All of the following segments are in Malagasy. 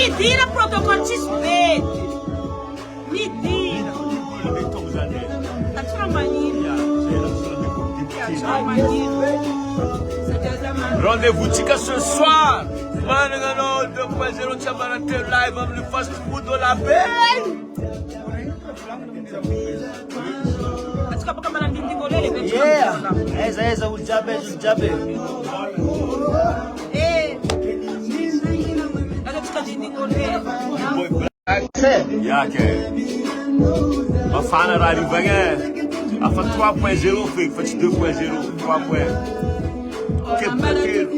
Mentira, protocolo te respeite. Mentira. Tá tirando manilha. Rendez-vous tika ce soir. Mano, não, depois eu não te amar até live, vamos lhe fazer tudo lá bem. Eza ujabe. Yake. Mafana rari vange. Afa 3.0 fait 2.0, 3 points. Que bloqueiro.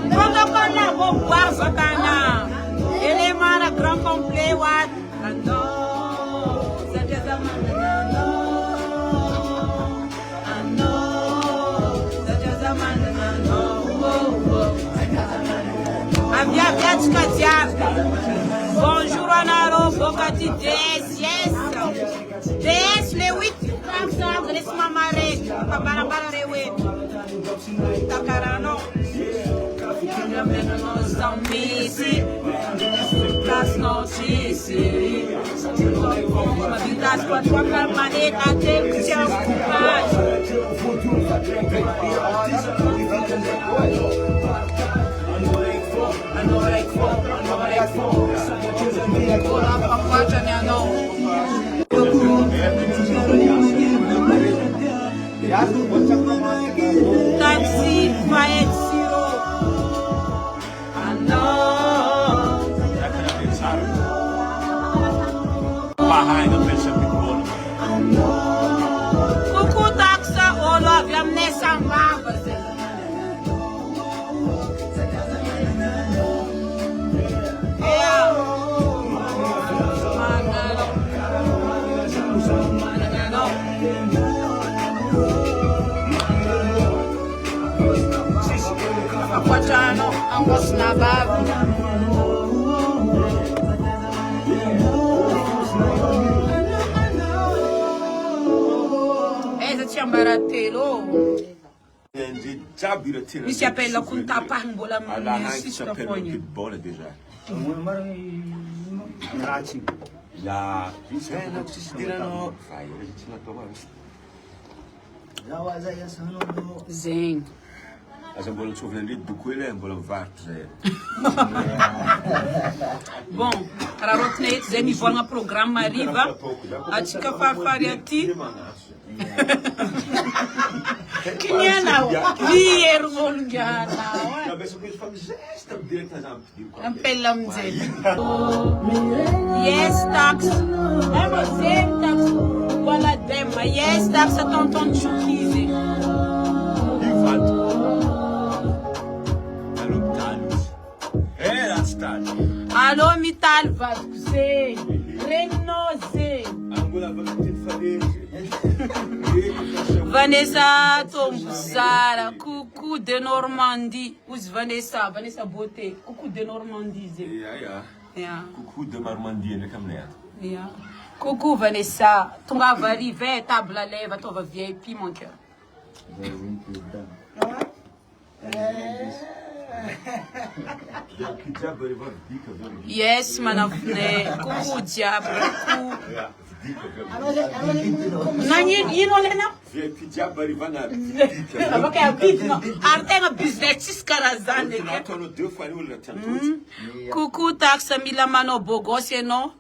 Protocolo na boa, sacana. Ele é mara grand complet, what? Bonjour Anaro, Bocati DS, yes. DS, les 8 francs, laisse-moi marrer. Pabarabara rewe. Takarano. Nós amisi. Las notícias. Uma vida com a tua permanente até que te ocupas. Taxi, vai Ciro. Coucou taxa, olá, viam nessa mapa. Aquatano, angos na baba. Essa tinha baratelo. Mi si appella con tapambola, mi si stafogna. Ya, Zen. Aza mbola tsovina do coelho, mbola vato zay. Bom, para rotina yetu zay mivolagna programme ariva. Atsika farifary aty. Kiniana, viervolongana. Ampela amizay. Yes, tax. Zen tax. Voilà dema. Yes, tax a tonton Chukize. Alô, Mital Vasco, Renose. Vanessa Tombuzara, coucou de Normandie. Où Vanessa Beauté, coucou de Normandie. Ja. Coucou de Normandie, ne kam net. Ja. Coucou Vanessa, tu vas arriver, table à lèvres, tu vas VIP, mon cœur. Yes, manafne. Coucou diable. Nani ino lena? Artenga business karazane. Coucou taxa milamano bogose no.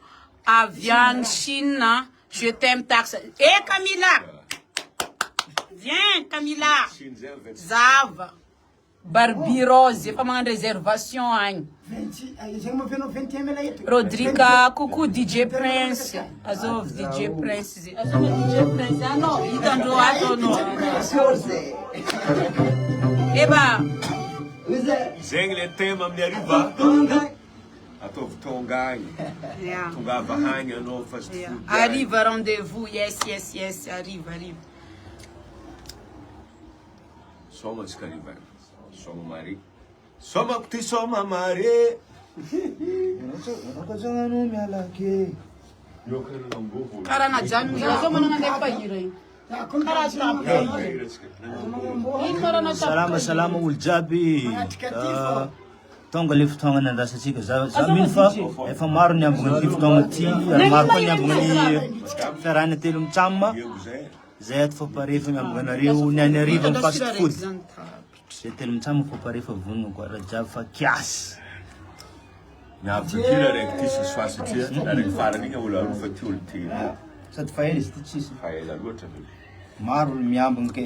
Avian China. Je t'aime taxa. Eh Camila. Viens Camila. Zava. Barbirose, pas une réservation. Rodriga, coucou DJ Prince. Azov DJ Prince. Azov DJ Prince. Ah non, il t'en doit non. Eba. Zengle tema mneriva. Atov tongai. Tonga bahanya no fast food. Arrive rendez-vous. Yes, arrive. Soma escariva. Soma mari. Soma kuti soma mari. Cara na janu, eu sou mano na depa irei. Salama uljabi. Tonga le fotoagna nandrasantsika za mino fa efa maro ny ambogny ty fotoagna ty ary maro koa ny ambogny fiarahana telo mitsama zay ato famparefa miambognanareo ny any ariva ny fast food zay telo mitsama famparefa vonona koa raha jiaby fa kiasy Miavakira raiky ty sy soa satria raiky farany igny olo aroa fa ty olo ty sady faela izy ty tsisy faela loatra maro ny miambogny ke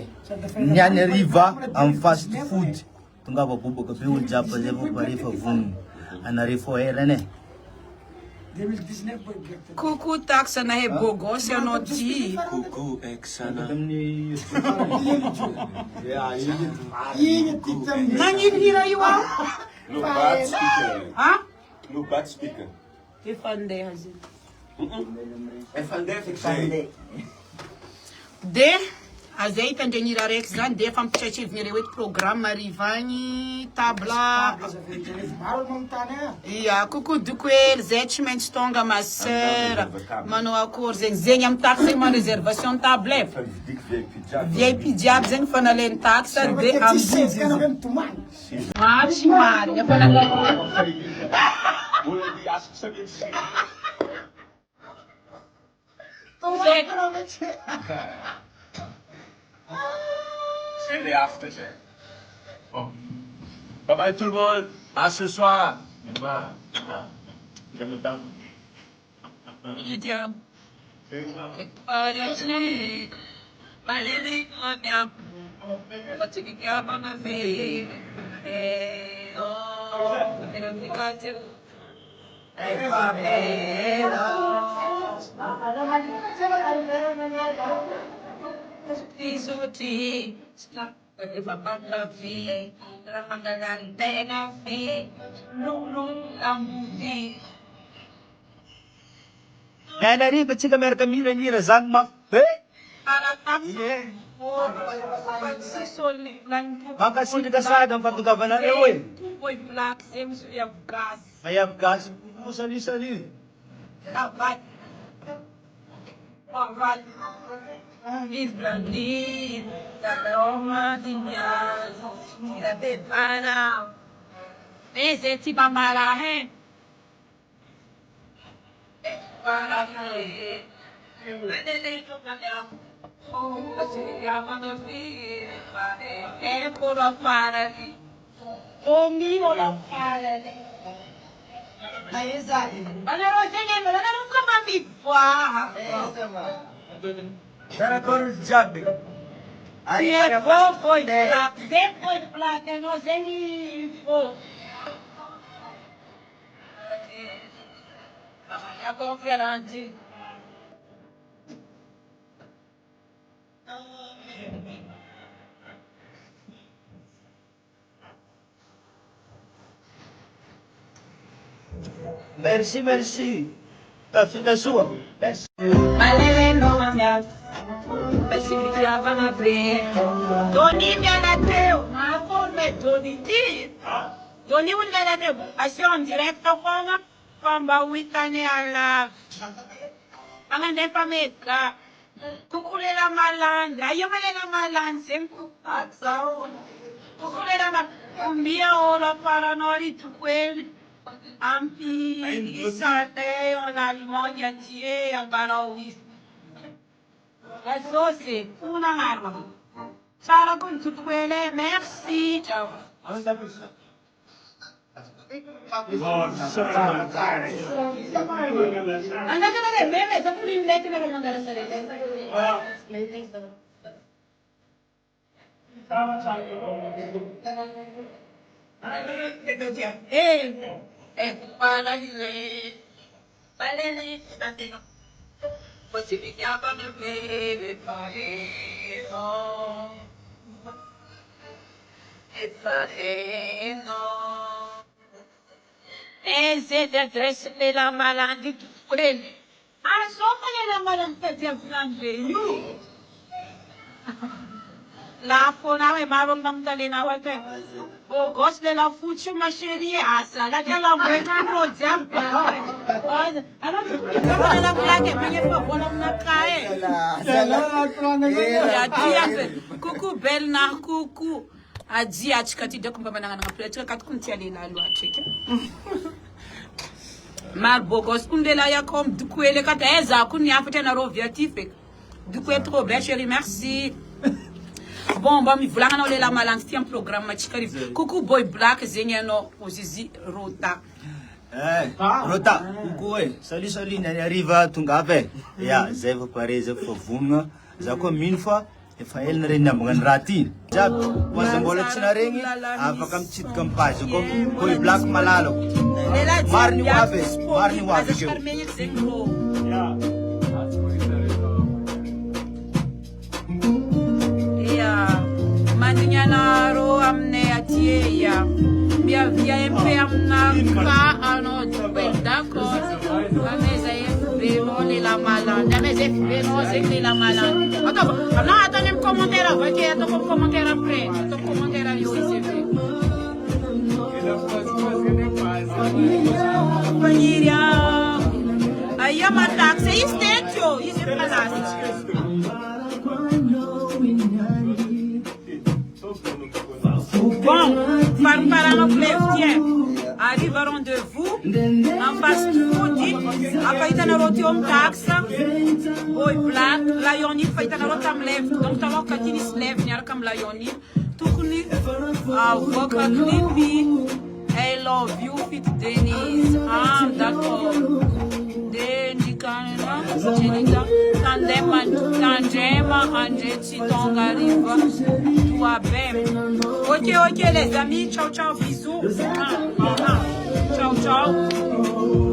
ny any ariva amin'ny fast food tonga babobaka be olo jiaby fa zay famparefa vonona anare fo erane Coucou taxe na he bogos ya no ti. Coucou exana. Nani hira you are? No bad speaker. Huh? No bad speaker. Defande hazi. Efande. De azay tandrenira rex zany de fampitratrivigny hoe programme arivagny tabla ia coucou duquel zay tsy maintsy tonga ma sœur manao akory zegny amy taxe zegny man réservation table VIP jiaby zegny fa naleny taxe de amiziny tsy marigny efa C'est les after. Bon. Bye bye tout le monde. À ce soir. J'aime le temps. Nariva tsika miaraka mihirahira zany ma mankasitraka sady amy fahatongavanareo e mayavy gasy mosanisany Cara cor jiaby. Aí bom foi depois de placa nós ele a conferência. Merci. Tá fina sua. Malele no mamia. Precipitava na frente. Doni me anateu. Ma forme doni ti. Doni un anateu. Ação direta como pamba witane ala. Angande pameka. Kukulela malanda. Ayo melela malanda sempre. Ação. Kukulela ma kumbia ora para nori tukweli. Ampi isate on alimonia tie ambarois. Associ una arma. Sara con tukwele merci. Ciao. Andate a vedere bene, dopo l'invito per mandare a salire. Para le você ficava no meio esse de três pela malandra por ele. A sopa é na malandra de Flandeiro. La fona e maro mamtalena wate. Oh, gosse de la foutu ma chérie. Ah, ça, la gueule en vrai, non, diable. Alors, la blague, mais il faut voir la coucou, belle na, coucou. A dit à Chikati de Kumpamana, Marbogos, Kundela Yakom, Duque, le Kateza, Kunya, Fetena Roviatifik. Duque, trop belle, chérie, merci. Bon, bah, mi voulons aller la malance, un programme, Chikari. Coucou, boy black, Zengano, Ozizi, Rota. Rota, coucou, salut, salut, Nani arriva, Tungabe. Ya, Zevo Parese, Fovunga, Zako, Minfa. Efa elna rin na mga rati. Jab, wasangbola chinaringi, apakam chit kampaso ko, koy black malalo. Marni wabe kyo. Ya, mandinya na ro amne atie ya. Bia via MP amna ka ano d'accord. Beno la malade. Jamais c'est beno c'est la malade. Attends, non, attends un commentaire avant qu'il y ait un commentaire après. Un commentaire à yo ici. Familia. Aí a matar, c'est estétio, isso é fantástico. Bon, par nos flèches, arriveront de vous, en face food, après il y a un rotium taxe, boy black, la yoni, il y a un rotam lève, donc tu as un rotam lève, il y a comme la yoni, tout connu, avocat clippy, I love you, fit Denise, ah d'accord, Denise, Tandema, Anjeti, Tonga, Riva, toi bem. Ok, les amis, ciao, ciao, bisous. Ciao, ciao.